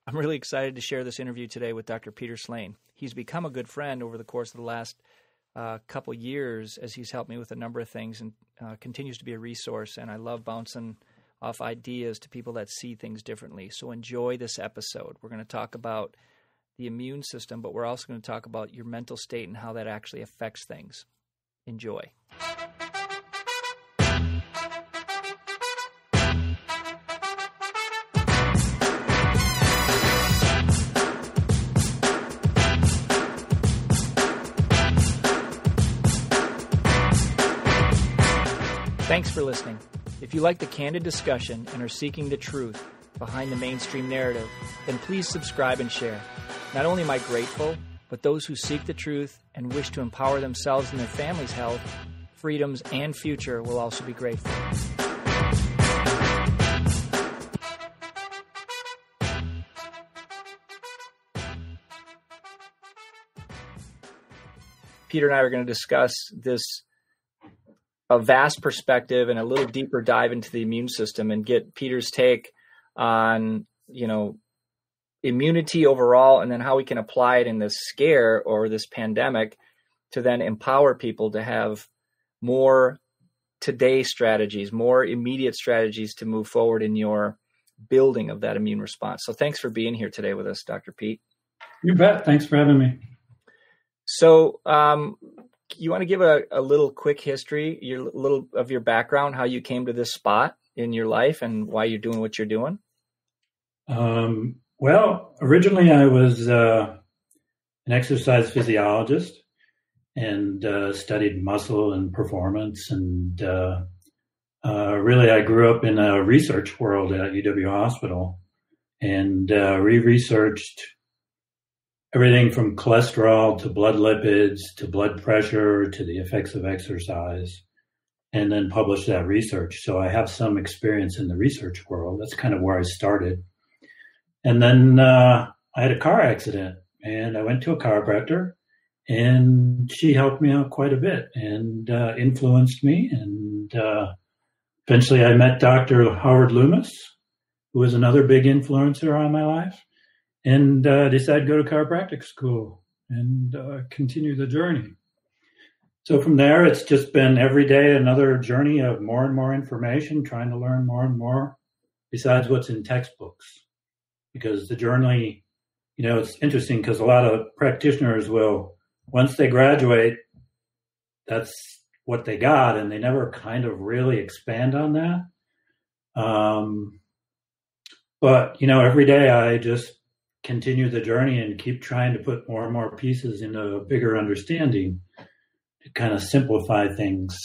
I'm really excited to share this interview today with Dr. Peter Slane. He's become a good friend over the course of the last couple years as he's helped me with a number of things and continues to be a resource. And I love bouncing off ideas to people that see things differently. So enjoy this episode. We're going to talk about the immune system, but we're also going to talk about your mental state and how that actually affects things. Enjoy. Thanks for listening. If you like the candid discussion and are seeking the truth behind the mainstream narrative, then please subscribe and share. Not only am I grateful, but those who seek the truth and wish to empower themselves and their family's health, freedoms, and future will also be grateful. Peter and I are going to discuss a vast perspective and a little deeper dive into the immune system and get Peter's take on, immunity overall, and then how we can apply it in this scare or this pandemic to then empower people to have more today strategies, more immediate strategies to move forward in your building of that immune response. So thanks for being here today with us, Dr. Pete. You bet. Thanks for having me. So, you want to give a little quick history, your background, how you came to this spot in your life and why you're doing what you're doing? Well, originally I was an exercise physiologist and studied muscle and performance. And really, I grew up in a research world at UW Hospital, and we researched everything from cholesterol to blood lipids to blood pressure to the effects of exercise, and then published that research. So I have some experience in the research world. That's kind of where I started. And then I had a car accident, and I went to a chiropractor, and she helped me out quite a bit and influenced me. And eventually I met Dr. Howard Loomis, who was another big influencer on my life, and decided to go to chiropractic school and continue the journey. So from there, it's just been every day another journey of more and more information, trying to learn more and more besides what's in textbooks. Because the journey, it's interesting because a lot of practitioners will, once they graduate, that's what they got, and they never kind of really expand on that. But, every day I just continue the journey and keep trying to put more and more pieces into a bigger understanding to kind of simplify things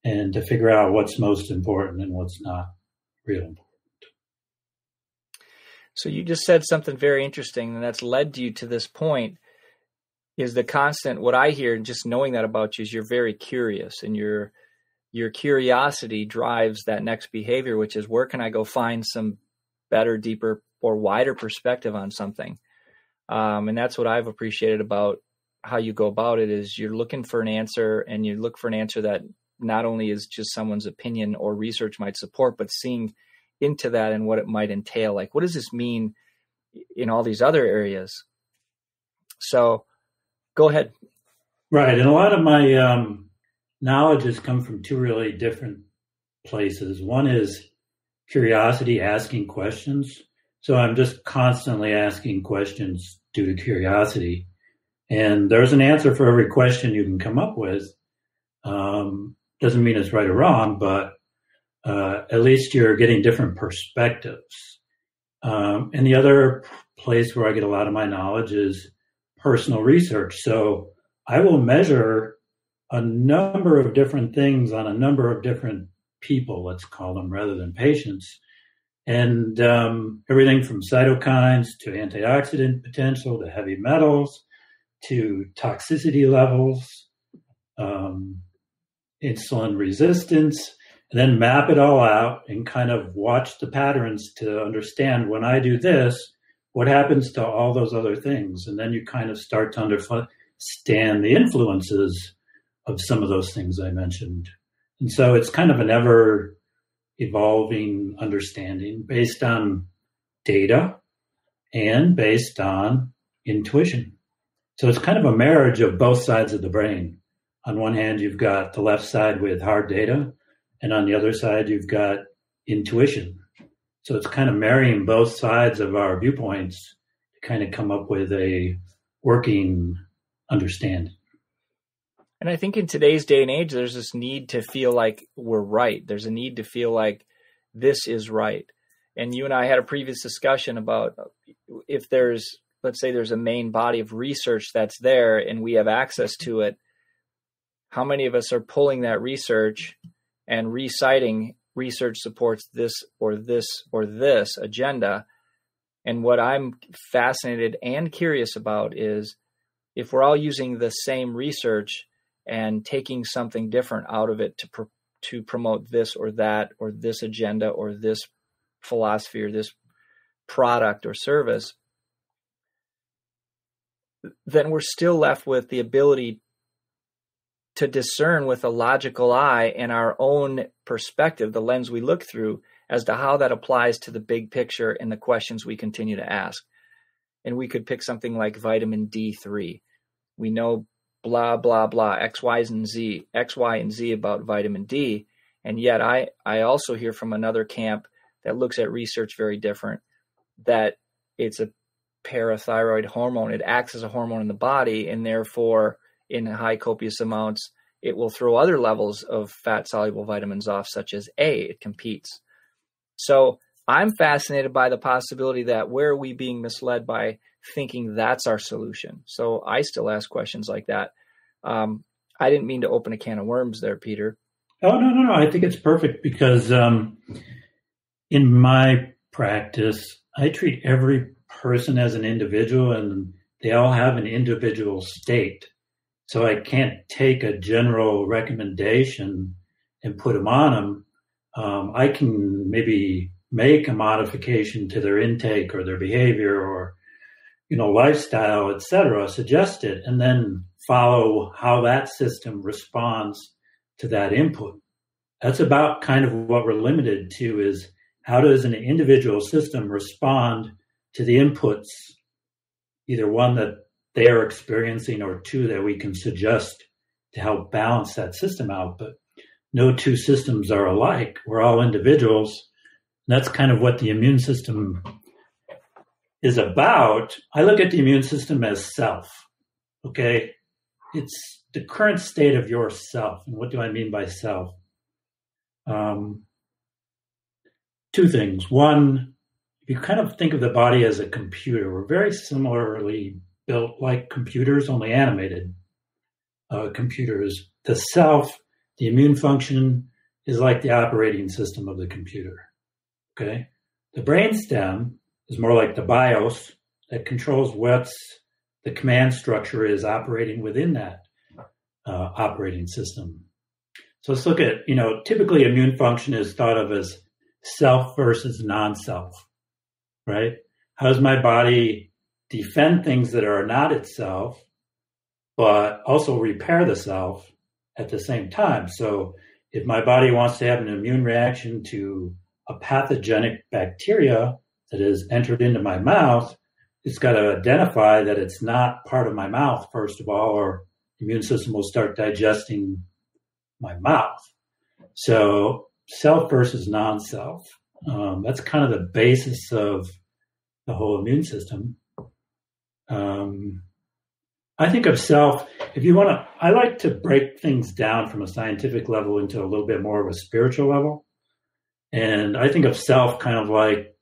and to figure out what's most important and what's not real important. So you just said something very interesting, and that's led you to this point, is the constant, what I hear, just knowing that about you, is you're very curious, and your curiosity drives that next behavior, which is, where can I go find some better, deeper, or wider perspective on something? And that's what I've appreciated about how you go about it, is you're looking for an answer, and you look for an answer that not only is just someone's opinion or research might support, but seeing into that and what it might entail. Like, what does this mean in all these other areas? So go ahead. Right. And a lot of my knowledge has come from two really different places. One is curiosity, asking questions. So I'm just constantly asking questions due to curiosity. And there's an answer for every question you can come up with. Doesn't mean it's right or wrong, but at least you're getting different perspectives. And the other place where I get a lot of my knowledge is personal research. So I will measure a number of different things on a number of different people, let's call them, rather than patients. And everything from cytokines to antioxidant potential to heavy metals to toxicity levels, insulin resistance, and then map it all out and kind of watch the patterns to understand, when I do this, what happens to all those other things? And then you kind of start to understand the influences of some of those things I mentioned. And so it's kind of an ever evolving understanding based on data and based on intuition. So it's kind of a marriage of both sides of the brain. On one hand, you've got the left side with hard data, and on the other side, you've got intuition. So it's kind of marrying both sides of our viewpoints to kind of come up with a working understanding. And I think in today's day and age, there's this need to feel like we're right. There's a need to feel like this is right. And you and I had a previous discussion about if there's, let's say there's a main body of research that's there and we have access to it, how many of us are pulling that research and reciting research supports this or this or this agenda? And what I'm fascinated and curious about is if we're all using the same research and taking something different out of it to promote this or that or this agenda or this philosophy or this product or service, then we're still left with the ability to discern with a logical eye and our own perspective, the lens we look through, as to how that applies to the big picture and the questions we continue to ask. And we could pick something like vitamin D3. We know blah, blah, blah, X, Y, and Z about vitamin D. And yet I also hear from another camp that looks at research very different, that it's a parathyroid hormone. It acts as a hormone in the body, and therefore in high copious amounts, it will throw other levels of fat-soluble vitamins off, such as A. It competes. So I'm fascinated by the possibility that where are we being misled by thinking that's our solution? So I still ask questions like that. I didn't mean to open a can of worms there, Peter. Oh, no. I think it's perfect because in my practice, I treat every person as an individual and they all have an individual state. So I can't take a general recommendation and put them on them. I can maybe make a modification to their intake or their behavior or, lifestyle, et cetera, suggest it, and then follow how that system responds to that input. That's about kind of what we're limited to, is how does an individual system respond to the inputs, either one that they are experiencing or two that we can suggest to help balance that system out. But no two systems are alike. We're all individuals. That's kind of what the immune system is about. I look at the immune system as self, okay? It's the current state of your self. And what do I mean by self? Two things. One, if you kind of think of the body as a computer, we're very similarly built like computers, only animated computers. The self, the immune function, is like the operating system of the computer, okay? The brainstem is more like the BIOS that controls what's the command structure is operating within that operating system. So let's look at, typically immune function is thought of as self versus non-self, right? How does my body defend things that are not itself, but also repair the self at the same time? So if my body wants to have an immune reaction to a pathogenic bacteria that has entered into my mouth, it's got to identify that it's not part of my mouth, first of all, or the immune system will start digesting my mouth. So self versus non-self. That's kind of the basis of the whole immune system. I think of self, I like to break things down from a scientific level into a little bit more of a spiritual level. And I think of self kind of like,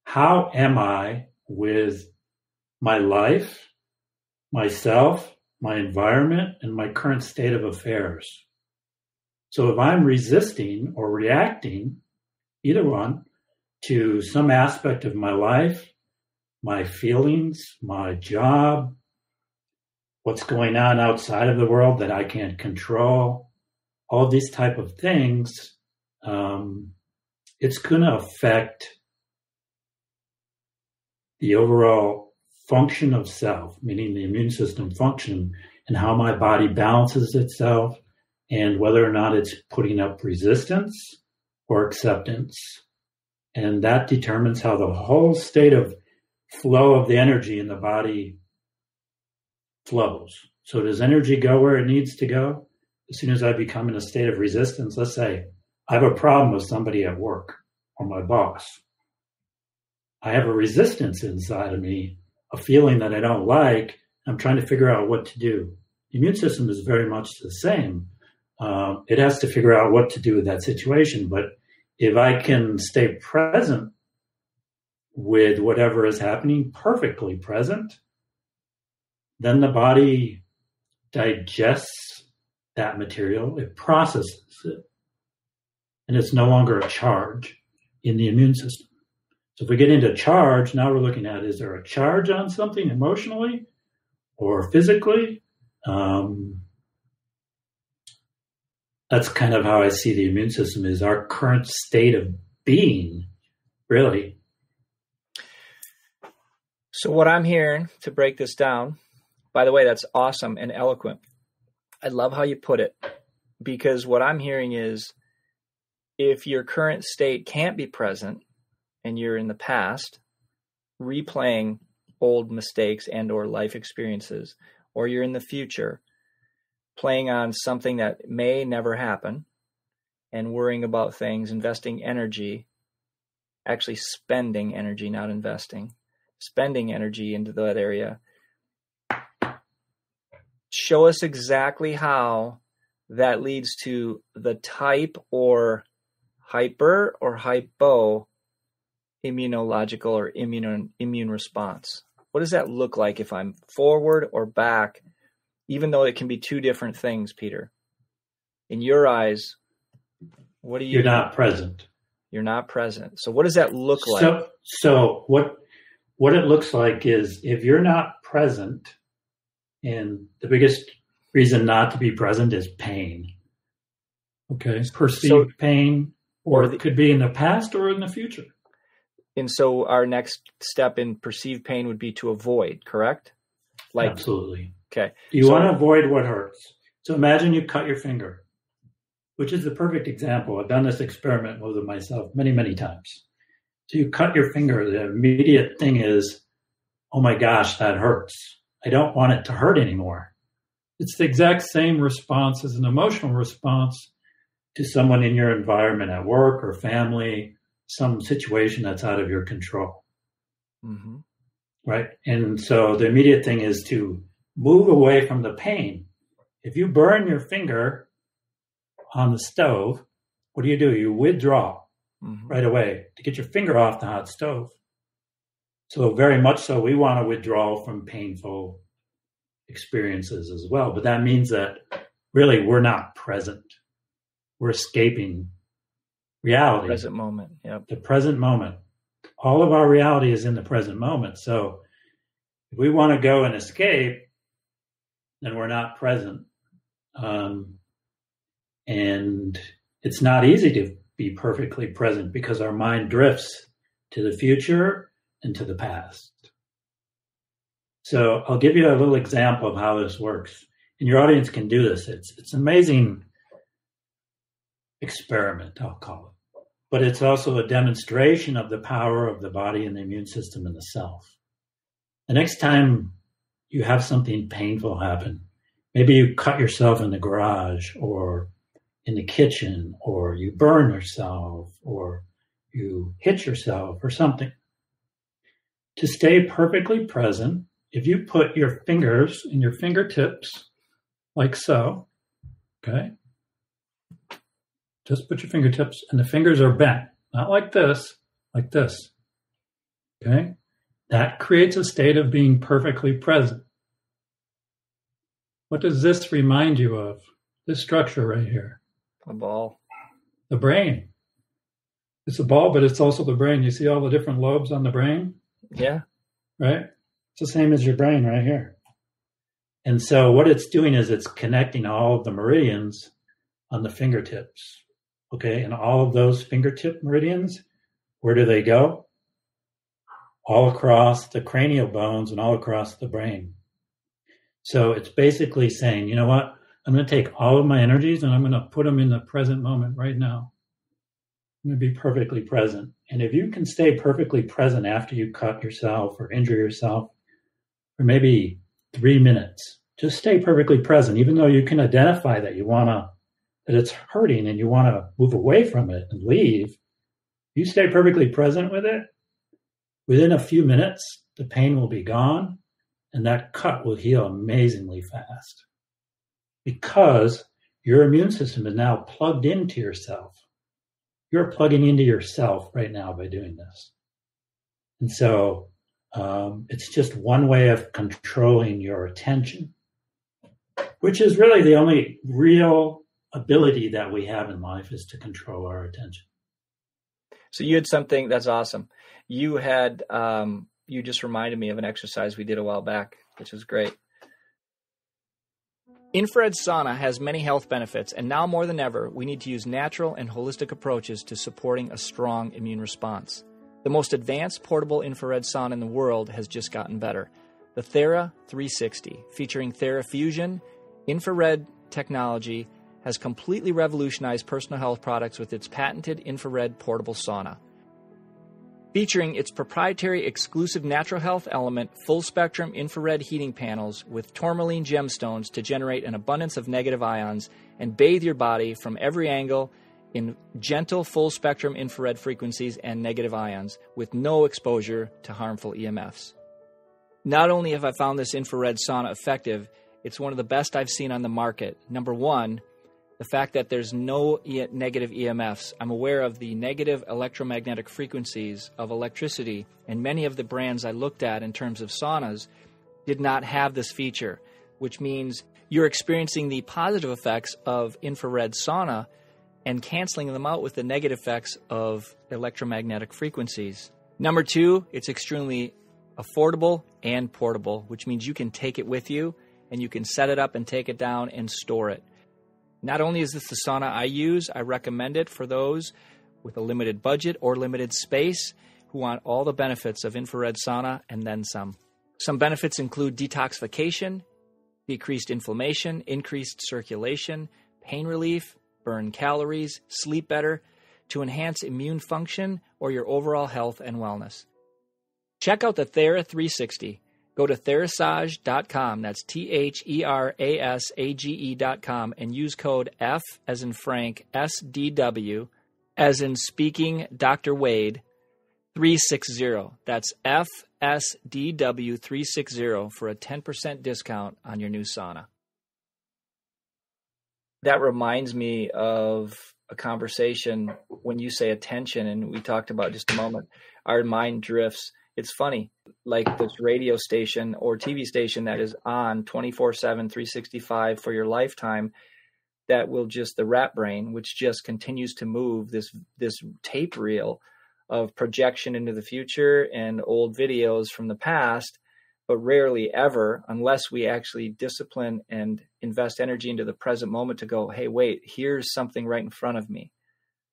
how am I with my life, myself, my environment, and my current state of affairs? So if I'm resisting or reacting, either one, to some aspect of my life, my feelings, my job, what's going on outside of the world that I can't control, all these type of things, it's going to affect the overall function of self, meaning the immune system function, and how my body balances itself, and whether or not it's putting up resistance or acceptance. And that determines how the whole state of flow of the energy in the body flows. So does energy go where it needs to go? As soon as I become in a state of resistance, let's say I have a problem with somebody at work or my boss. I have a resistance inside of me, a feeling that I don't like. I'm trying to figure out what to do. The immune system is very much the same. It has to figure out what to do with that situation. But if I can stay present with whatever is happening, perfectly present, then the body digests that material, it processes it, and it's no longer a charge in the immune system. So if we get into charge, now we're looking at, is there a charge on something emotionally or physically? That's kind of how I see the immune system, is our current state of being, really. So what I'm hearing, to break this down, by the way, that's awesome and eloquent. I love how you put it, because what I'm hearing is, if your current state can't be present and you're in the past replaying old mistakes and or life experiences, or you're in the future playing on something that may never happen and worrying about things, investing energy, actually spending energy, not investing, spending energy into that area. Show us exactly how that leads to the type or hyper or hypo immunological or immune response. What does that look like if I'm forward or back, even though it can be two different things, Peter? In your eyes, what do you... You're not present. You're not present. So what does that look like? So what it looks like is, if you're not present, and the biggest reason not to be present is pain. Okay, perceived pain, or it could be in the past or in the future. And so our next step in perceived pain would be to avoid, correct? Absolutely. Okay. You want to avoid what hurts. So imagine you cut your finger, which is the perfect example. I've done this experiment with myself many, many times. So you cut your finger. The immediate thing is, oh my gosh, that hurts. I don't want it to hurt anymore. It's the exact same response as an emotional response to someone in your environment at work or family, some situation that's out of your control. Mm-hmm. Right? And so the immediate thing is to move away from the pain. If you burn your finger on the stove, what do? You withdraw right away to get your finger off the hot stove. So very much so, we want to withdraw from painful experiences as well. But that means that really we're not present. We're escaping reality. Present moment. Yep. The present moment. All of our reality is in the present moment. So if we want to go and escape, then we're not present. And it's not easy to be perfectly present, because our mind drifts to the future and to the past. So I'll give you a little example of how this works. And your audience can do this. It's an amazing experiment, I'll call it. But it's also a demonstration of the power of the body and the immune system and the self. The next time you have something painful happen, maybe you cut yourself in the garage or in the kitchen, or you burn yourself, or you hit yourself or something. To stay perfectly present, if you put your fingers in your fingertips, like so, okay? Just put your fingertips, and the fingers are bent, not like this, okay? That creates a state of being perfectly present. What does this remind you of? This structure right here. A ball. The brain. It's a ball, but it's also the brain. You see all the different lobes on the brain? Yeah. Right? It's the same as your brain right here. And so what it's doing is it's connecting all of the meridians on the fingertips. Okay? And all of those fingertip meridians, where do they go? All across the cranial bones and all across the brain. So it's basically saying, you know what? I'm going to take all of my energies and I'm going to put them in the present moment right now. to be perfectly present. And if you can stay perfectly present after you cut yourself or injure yourself for maybe 3 minutes, just stay perfectly present, even though you can identify that that it's hurting and you want to move away from it and leave. You stay perfectly present with it. Within a few minutes, the pain will be gone and that cut will heal amazingly fast because your immune system is now plugged into yourself. You're plugging into yourself right now by doing this. And so it's just one way of controlling your attention, which is really the only real ability that we have in life is to control our attention. So you had something that's awesome. You had, you just reminded me of an exercise we did a while back, which was great. Infrared sauna has many health benefits, and now more than ever, we need to use natural and holistic approaches to supporting a strong immune response. The most advanced portable infrared sauna in the world has just gotten better. The Thera 360, featuring TheraFusion infrared technology, has completely revolutionized personal health products with its patented infrared portable sauna. Featuring its proprietary exclusive natural health element full-spectrum infrared heating panels with tourmaline gemstones to generate an abundance of negative ions and bathe your body from every angle in gentle full-spectrum infrared frequencies and negative ions with no exposure to harmful EMFs. Not only have I found this infrared sauna effective, it's one of the best I've seen on the market. Number one, the fact that there's no negative EMFs. I'm aware of the negative electromagnetic frequencies of electricity, and many of the brands I looked at in terms of saunas did not have this feature, which means you're experiencing the positive effects of infrared sauna and canceling them out with the negative effects of electromagnetic frequencies. Number two, it's extremely affordable and portable, which means you can take it with you and you can set it up and take it down and store it. Not only is this the sauna I use, I recommend it for those with a limited budget or limited space who want all the benefits of infrared sauna and then some. Some benefits include detoxification, decreased inflammation, increased circulation, pain relief, burn calories, sleep better, to enhance immune function or your overall health and wellness. Check out the Thera 360. Go to Therasage.com, that's THERASAGE.com, and use code F as in Frank, SDW, as in speaking Dr. Wade, 360. That's FSDW 360 for a 10% discount on your new sauna. That reminds me of a conversation when you say attention, and we talked about just a moment, our mind drifts. It's funny, like this radio station or TV station that is on 24/7, 365 for your lifetime, that will just, the rat brain, which just continues to move this tape reel of projection into the future and old videos from the past, but rarely ever, unless we actually discipline and invest energy into the present moment to go, hey, wait, here's something right in front of me.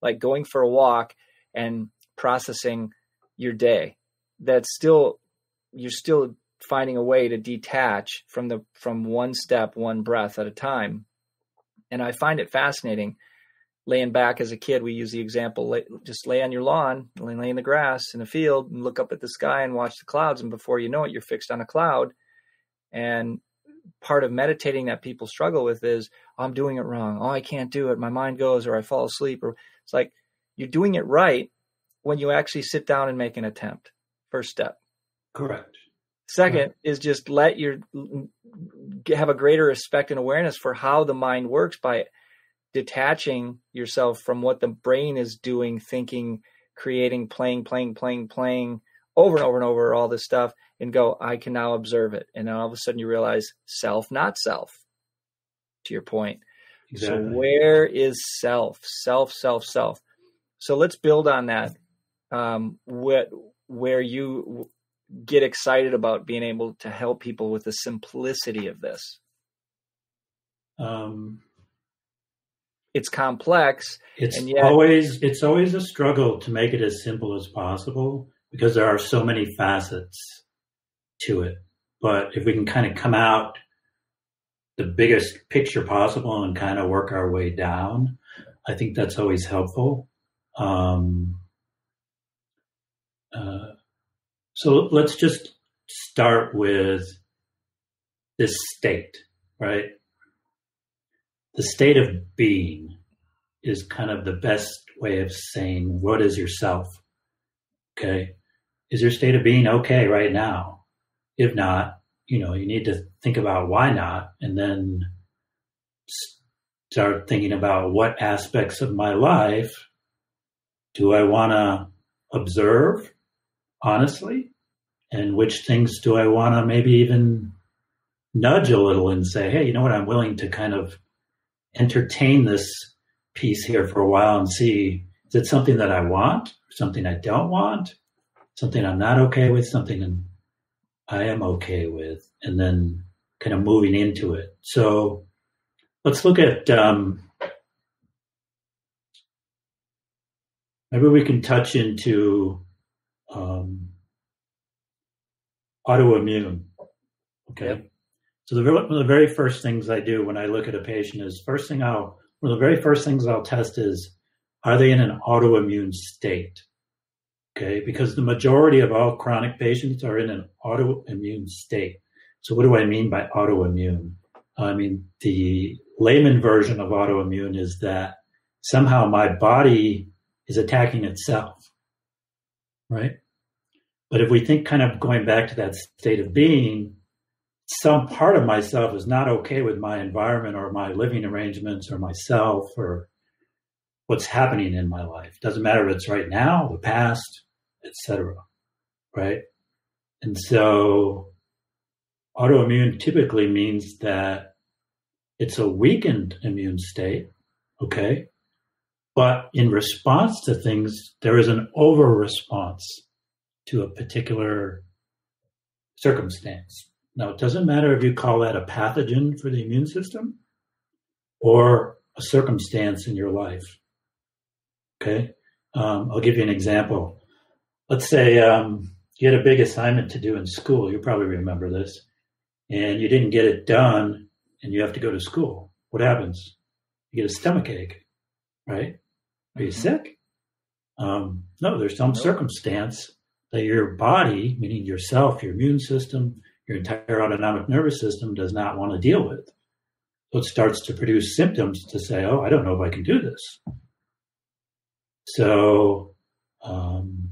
Like going for a walk and processing your day. That's still, you're still finding a way to detach from one step, one breath at a time. And I find it fascinating. Laying back as a kid, we use the example, just lay on your lawn, lay in the grass in a field and look up at the sky and watch the clouds. And before you know it, you're fixed on a cloud. And part of meditating that people struggle with is, oh, I'm doing it wrong. Oh, I can't do it. My mind goes, or I fall asleep. Or it's like, you're doing it right when you actually sit down and make an attempt. First step. Correct. Second is just have a greater respect and awareness for how the mind works by detaching yourself from what the brain is doing, thinking, creating, playing over and over and over all this stuff, and go, I can now observe it. And then all of a sudden you realize self, not self, to your point. Exactly. So where is self? Self. So let's build on that. Where you get excited about being able to help people with the simplicity of this. It's complex. It's always a struggle to make it as simple as possible because there are so many facets to it. But if we can kind of come out the biggest picture possible and kind of work our way down, I think that's always helpful. Um, uh, so let's just start with this state, right? The state of being is kind of the best way of saying what is yourself. Okay. Is your state of being okay right now? If not, you need to think about why not, and then start thinking about what aspects of my life do I want to observe honestly, and which things do I want to maybe even nudge a little and say, hey, you know what, I'm willing to kind of entertain this piece here for a while and see, is it something that I want, or something I don't want, something I'm not okay with, something I am okay with, and then kind of moving into it. So let's look at, maybe we can touch into autoimmune. Okay. Yep. So one of the very first things I do when I look at a patient is one of the very first things I'll test is, are they in an autoimmune state? Okay. Because the majority of all chronic patients are in an autoimmune state. So what do I mean by autoimmune? I mean, the layman version of autoimmune is that somehow my body is attacking itself, right? But if we think kind of going back to that state of being, some part of myself is not okay with my environment or my living arrangements or myself or what's happening in my life. Doesn't matter if it's right now, the past, etc. Right? And so autoimmune typically means that it's a weakened immune state, okay? But in response to things, there is an over response to a particular circumstance. Now, it doesn't matter if you call that a pathogen for the immune system or a circumstance in your life. Okay? I'll give you an example. Let's say you had a big assignment to do in school. You probably remember this. And you didn't get it done, and you have to go to school. What happens? You get a stomach ache, right? Are you sick? No, there's some circumstance that your body, meaning yourself, your immune system, your entire autonomic nervous system does not want to deal with. So it starts to produce symptoms to say, oh, I don't know if I can do this. So in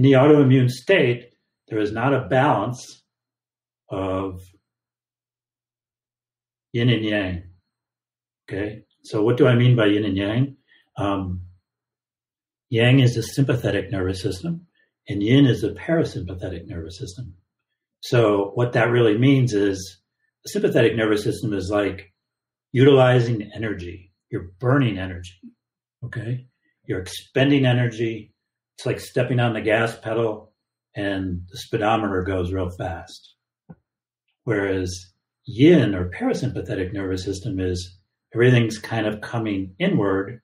the autoimmune state, there is not a balance of yin and yang. Okay, so what do I mean by yin and yang? Yang is the sympathetic nervous system, and yin is the parasympathetic nervous system. So what that really means is the sympathetic nervous system is like utilizing energy. You're burning energy, okay? You're expending energy. It's like stepping on the gas pedal and the speedometer goes real fast. Whereas yin or parasympathetic nervous system is everything's kind of coming inward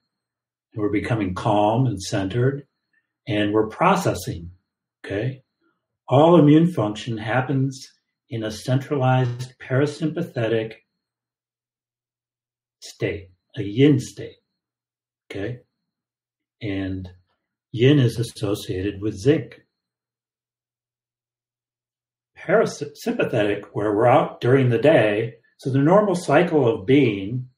and we're becoming calm and centered and we're processing, okay? All immune function happens in a centralized parasympathetic state, a yin state, okay? And yin is associated with zinc. Parasympathetic, where we're out during the day, so the normal cycle of being,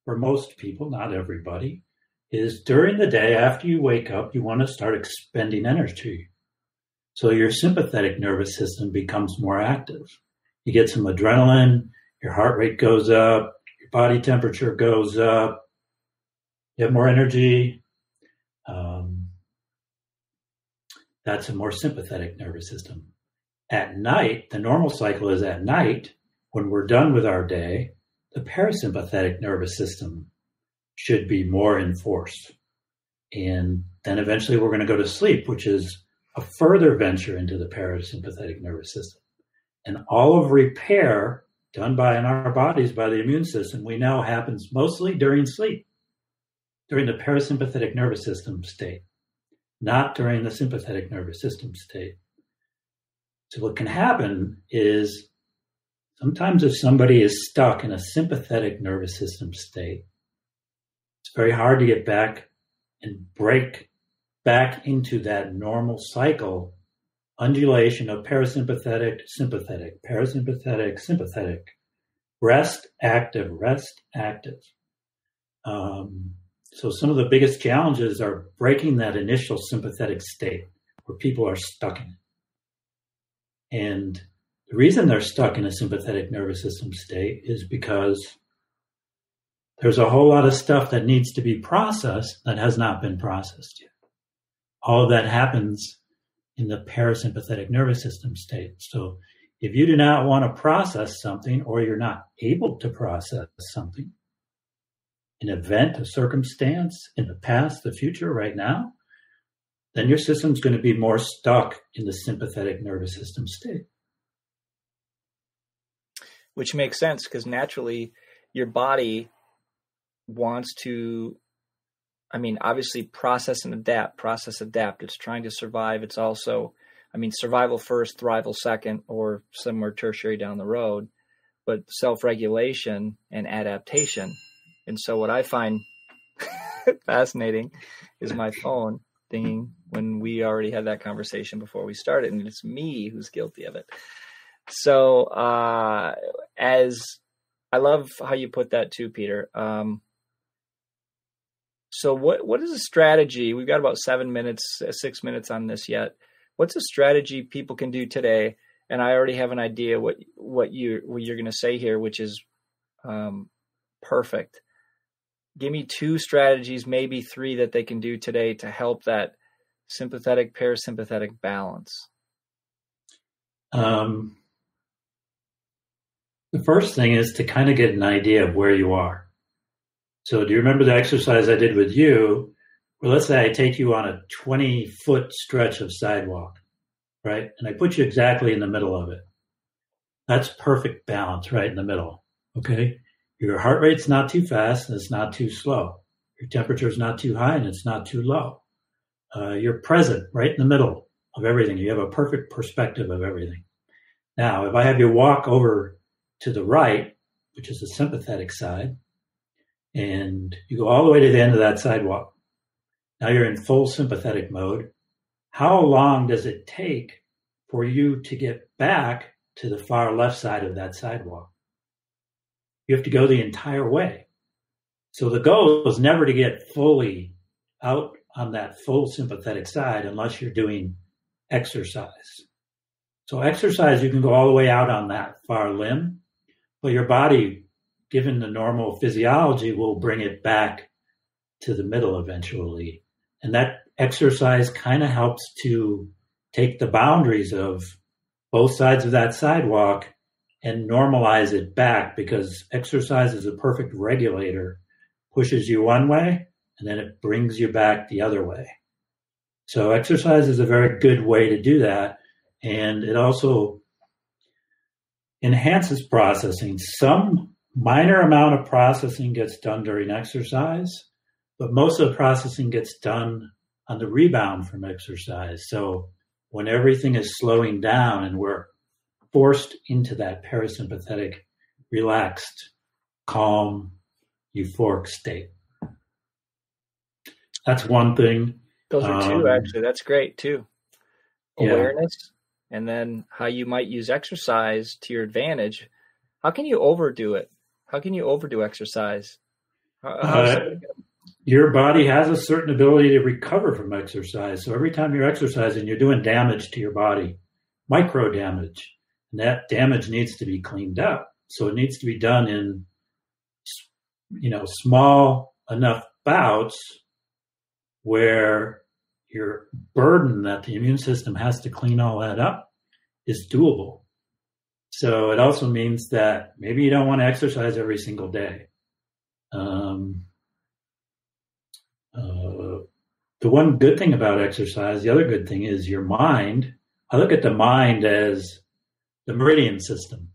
for most people, not everybody, is during the day after you wake up, you want to start expending energy. So your sympathetic nervous system becomes more active. You get some adrenaline, your heart rate goes up, your body temperature goes up, you have more energy. That's a more sympathetic nervous system. At night, the normal cycle is at night, when we're done with our day, the parasympathetic nervous system should be more in force. And then eventually we're going to go to sleep, which is a further venture into the parasympathetic nervous system. And all of repair done in our bodies by the immune system, we know happens mostly during sleep, during the parasympathetic nervous system state, not during the sympathetic nervous system state. So what can happen is sometimes if somebody is stuck in a sympathetic nervous system state, it's very hard to get back and break back into that normal cycle, undulation of parasympathetic, sympathetic, parasympathetic, sympathetic, rest, active, rest, active. So some of the biggest challenges are breaking that initial sympathetic state where people are stuck in it. And the reason they're stuck in a sympathetic nervous system state is because there's a whole lot of stuff that needs to be processed that has not been processed yet. All of that happens in the parasympathetic nervous system state. So if you do not want to process something, or you're not able to process something, an event, a circumstance in the past, the future, right now, then your system's going to be more stuck in the sympathetic nervous system state. Which makes sense, because naturally your body wants to, obviously process and adapt. It's trying to survive. It's also, survival first, thrival second, or somewhere tertiary down the road, but self-regulation and adaptation. And so what I find fascinating is my phone dinging when we already had that conversation before we started, and it's me who's guilty of it. So as I love how you put that too, Peter. So what is a strategy? We've got about 6 minutes on this yet. What's a strategy people can do today? And I already have an idea what you're going to say here, which is perfect. Give me 2 strategies, maybe 3, that they can do today to help that sympathetic parasympathetic balance. The first thing is to kind of get an idea of where you are. So do you remember the exercise I did with you? Well, let's say I take you on a 20-foot stretch of sidewalk, right? And I put you exactly in the middle of it. That's perfect balance right in the middle, okay? Your heart rate's not too fast and it's not too slow. Your temperature's not too high and it's not too low. You're present right in the middle of everything. You have a perfect perspective of everything. Now, if I have you walk over to the right, which is the sympathetic side, and you go all the way to the end of that sidewalk, now you're in full sympathetic mode. How long does it take for you to get back to the far left side of that sidewalk? You have to go the entire way. So the goal is never to get fully out on that full sympathetic side unless you're doing exercise. So exercise, you can go all the way out on that far limb, but your body, given the normal physiology, will bring it back to the middle eventually. And that exercise kind of helps to take the boundaries of both sides of that sidewalk and normalize it back, because exercise is a perfect regulator, pushes you one way and then it brings you back the other way. So exercise is a very good way to do that. And it also enhances processing. Some minor amount of processing gets done during exercise, but most of the processing gets done on the rebound from exercise. So when everything is slowing down and we're forced into that parasympathetic, relaxed, calm, euphoric state. That's one thing. Those are 2, actually. That's great, too. Awareness, yeah. And then how you might use exercise to your advantage. How can you overdo it? How can you overdo exercise? Your body has a certain ability to recover from exercise. So every time you're exercising, you're doing damage to your body, micro damage. And that damage needs to be cleaned up. So it needs to be done in, small enough bouts where your burden that the immune system has to clean all that up is doable. So it also means that maybe you don't want to exercise every single day. The one good thing about exercise, the other good thing is your mind. I look at the mind as the meridian system.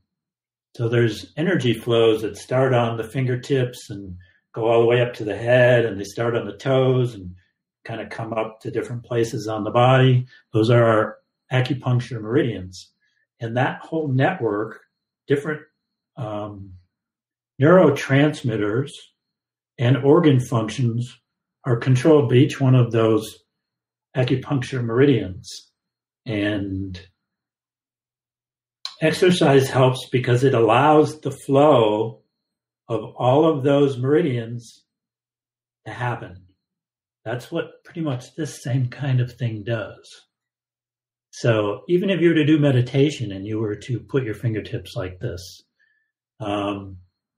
So there's energy flows that start on the fingertips and go all the way up to the head, and they start on the toes and kind of come up to different places on the body. Those are our acupuncture meridians. And that whole network, different neurotransmitters and organ functions or control each one of those acupuncture meridians. And exercise helps because it allows the flow of all of those meridians to happen. That's what pretty much this same kind of thing does. So even if you were to do meditation and you were to put your fingertips like this, and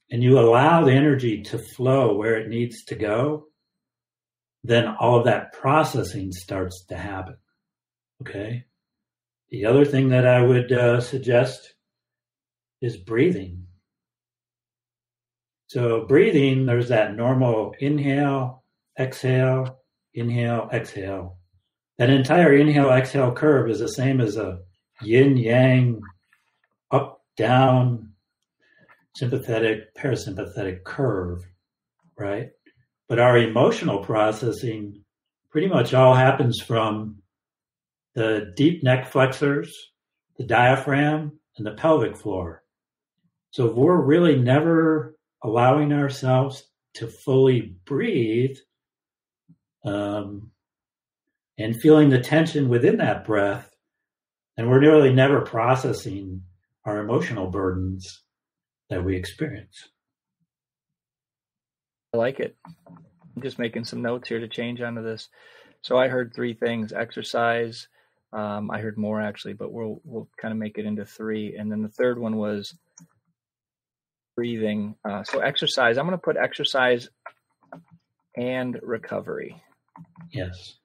you allow the energy to flow where it needs to go, then all of that processing starts to happen. Okay? The other thing that I would suggest is breathing. So breathing, there's that normal inhale, exhale, inhale, exhale. That entire inhale-exhale curve is the same as a yin-yang, up-down, sympathetic, parasympathetic curve, right? But our emotional processing pretty much all happens from the deep neck flexors, the diaphragm, and the pelvic floor. So if we're really never allowing ourselves to fully breathe, and feeling the tension within that breath, and we're really never processing our emotional burdens that we experience. I like it. I'm just making some notes here to change onto this. So I heard 3 things: exercise. I heard more actually, but we'll kind of make it into 3. And then the third one was breathing. So exercise. I'm going to put exercise and recovery. Yes.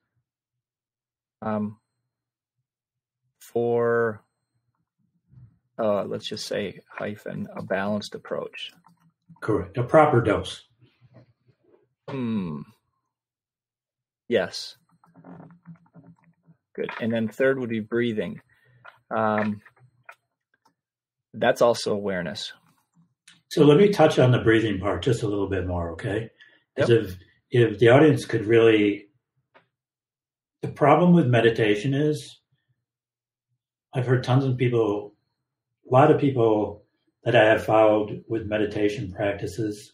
For let's just say a balanced approach. Correct. A proper dose. Yes. Good. And then third would be breathing. That's also awareness. So let me touch on the breathing part just a little bit more, okay? Because Yep. if the audience could really, the problem with meditation is, I've heard tons of people, a lot of people that I have followed with meditation practices,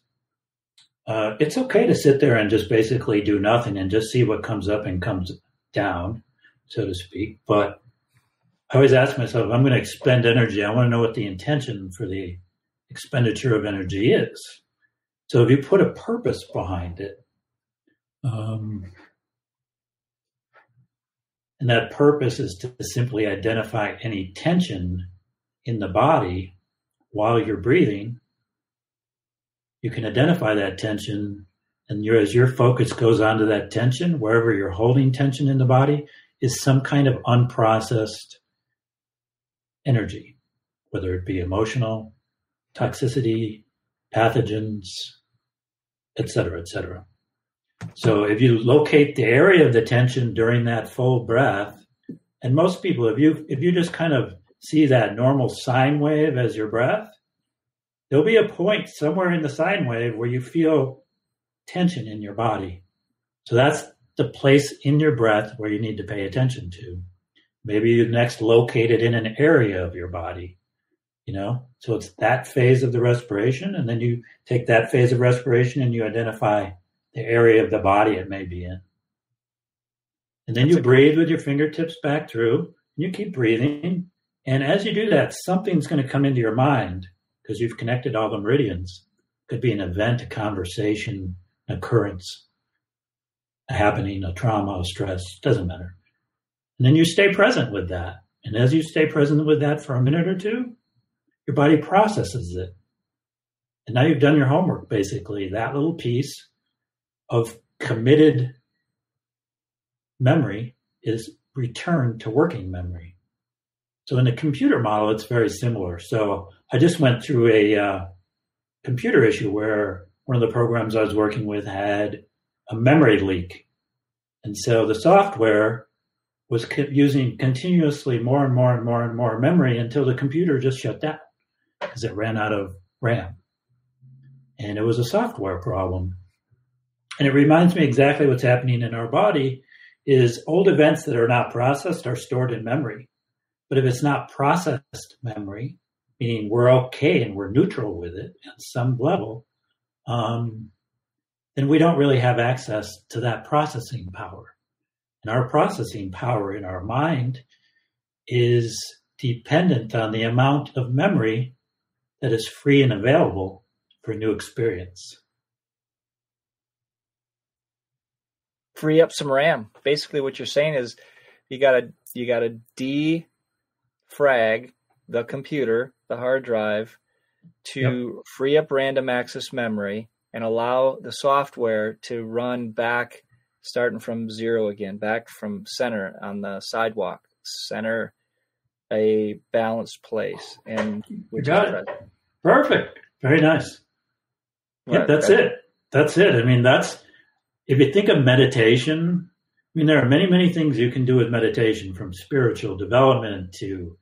it's okay to sit there and just basically do nothing and just see what comes up and comes down, so to speak. But I always ask myself, if I'm going to expend energy, I want to know what the intention for the expenditure of energy is. So if you put a purpose behind it, and that purpose is to simply identify any tension in the body while you're breathing, you can identify that tension, and as your focus goes onto that tension, wherever you're holding tension in the body, is some kind of unprocessed energy, whether it be emotional, toxicity, pathogens, et cetera, et cetera. So if you locate the area of the tension during that full breath, and most people, if you just kind of see that normal sine wave as your breath, there'll be a point somewhere in the sine wave where you feel tension in your body. So that's the place in your breath where you need to pay attention to. Maybe you next locate it in an area of your body, So it's that phase of the respiration, and then you take that phase of respiration and you identify the area of the body it may be in. And then you breathe with your fingertips back through, and you keep breathing. And as you do that, something's going to come into your mind because you've connected all the meridians. It could be an event, a conversation, an occurrence, a happening, a trauma, a stress, doesn't matter. And then you stay present with that. And as you stay present with that for a minute or two, your body processes it. And now you've done your homework, basically. That little piece of committed memory is returned to working memory. So in the computer model, it's very similar. So I just went through a computer issue where one of the programs I was working with had a memory leak. And so the software was using continuously more and more and more and more memory until the computer just shut down because it ran out of RAM. And it was a software problem. And it reminds me exactly what's happening in our body is old events that are not processed are stored in memory. But if it's not processed memory, meaning we're okay and we're neutral with it at some level, then we don't really have access to that processing power. And our processing power in our mind is dependent on the amount of memory that is free and available for new experience. Free up some RAM. Basically what you're saying is you gotta defrag the computer, the hard drive, to free up random access memory and allow the software to run back, starting from zero again, back from center on the sidewalk, center a balanced place. And you got it. Perfect. Very nice. Right. Yeah, that's it. That's it. I mean, if you think of meditation, I mean, there are many, many things you can do with meditation, from spiritual development to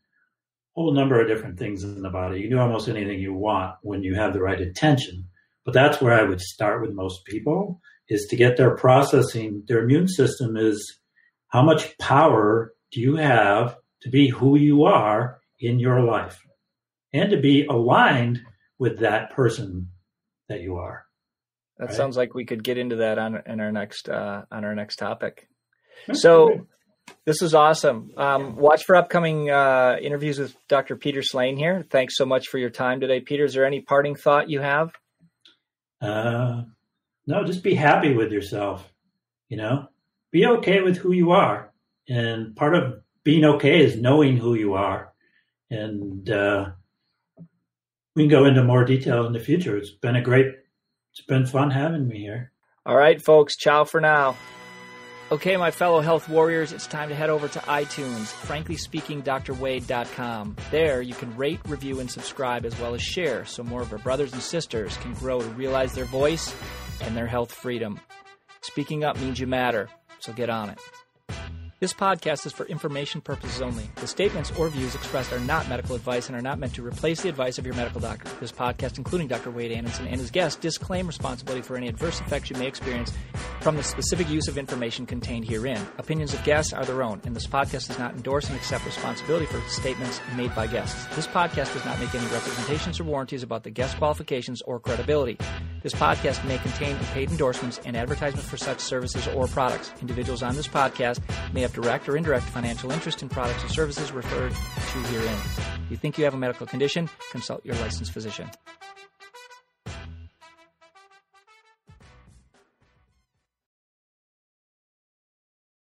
a whole number of different things in the body. You can do almost anything you want when you have the right intention. But that's where I would start with most people, is to get their processing. Their immune system is, how much power do you have to be who you are in your life and to be aligned with that person that you are. That right? Sounds like we could get into that on our next topic. So this is awesome. Watch for upcoming interviews with Dr. Peter Slane here. Thanks so much for your time today, Peter. Is there any parting thought you have? No, just be happy with yourself. Be okay with who you are. And part of being okay is knowing who you are. And we can go into more detail in the future. It's been fun having me here. All right, folks. Ciao for now. Okay, my fellow health warriors, it's time to head over to iTunes, franklyspeakingdrwade.com. There, you can rate, review, and subscribe, as well as share, so more of our brothers and sisters can grow to realize their voice and their health freedom. Speaking up means you matter, so get on it. This podcast is for information purposes only. The statements or views expressed are not medical advice and are not meant to replace the advice of your medical doctor. This podcast, including Dr. Wade Anderson and his guests, disclaim responsibility for any adverse effects you may experience from the specific use of information contained herein. Opinions of guests are their own, and this podcast does not endorse and accept responsibility for statements made by guests. This podcast does not make any representations or warranties about the guest qualifications or credibility. This podcast may contain paid endorsements and advertisements for such services or products. Individuals on this podcast may have direct or indirect financial interest in products or services referred to herein. If you think you have a medical condition, consult your licensed physician.